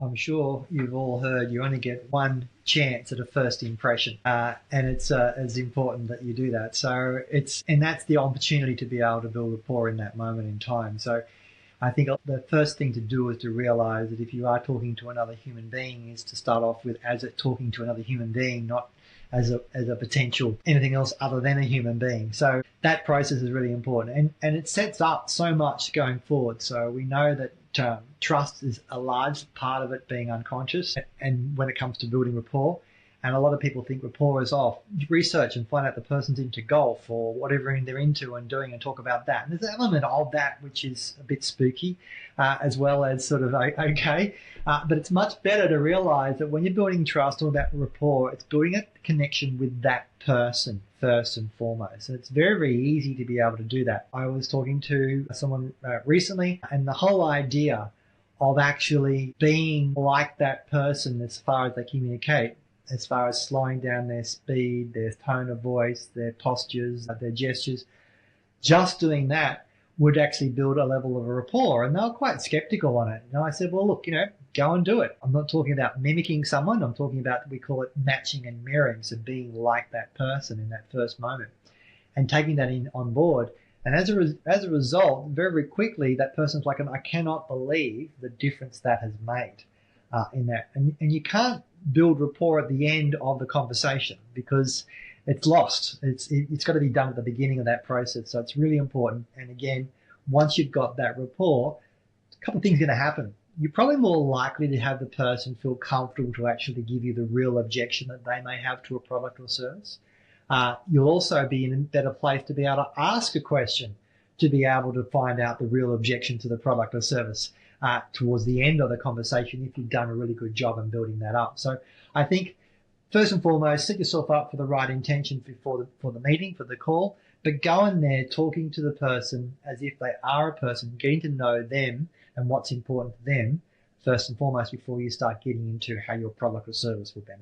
I'm sure you've all heard you only get one chance at a first impression, and it's as important that you do that. And that's the opportunity to be able to build rapport in that moment in time. So I think the first thing to do is to realize that if you are talking to another human being, is to start off with as it talking to another human being, not as a potential anything else other than a human being. So that process is really important, and it sets up so much going forward. So we know that trust is a large part of it being unconscious, and when it comes to building rapport. And a lot of people think rapport is off. Research and find out the person's into golf or whatever they're into and doing, and talk about that. And there's an element of that which is a bit spooky, as well as sort of okay. But it's much better to realize that when you're building trust or about rapport, it's building a connection with that person first and foremost. So it's very, very easy to be able to do that. I was talking to someone recently, and the whole idea of actually being like that person as far as they communicate, as far as slowing down their speed, their tone of voice, their postures, their gestures, just doing that would actually build a level of a rapport. And they were quite skeptical on it. And I said, well, look, go and do it. I'm not talking about mimicking someone. I'm talking about, we call it matching and mirroring. So being like that person in that first moment and taking that on board. And as a result, very, very quickly, that person's like, I cannot believe the difference that has made in that. And you can't build rapport at the end of the conversation because it's lost. It's got to be done at the beginning of that process. So it's really important. And again, once you've got that rapport, a couple of things are going to happen. You're probably more likely to have the person feel comfortable to actually give you the real objection that they may have to a product or service. You'll also be in a better place to be able to ask a question, to be able to find out the real objection to the product or service towards the end of the conversation if you've done a really good job in building that up. So I think first and foremost, set yourself up for the right intention for the meeting, for the call, but go in there talking to the person as if they are a person, getting to know them and what's important to them first and foremost before you start getting into how your product or service will benefit.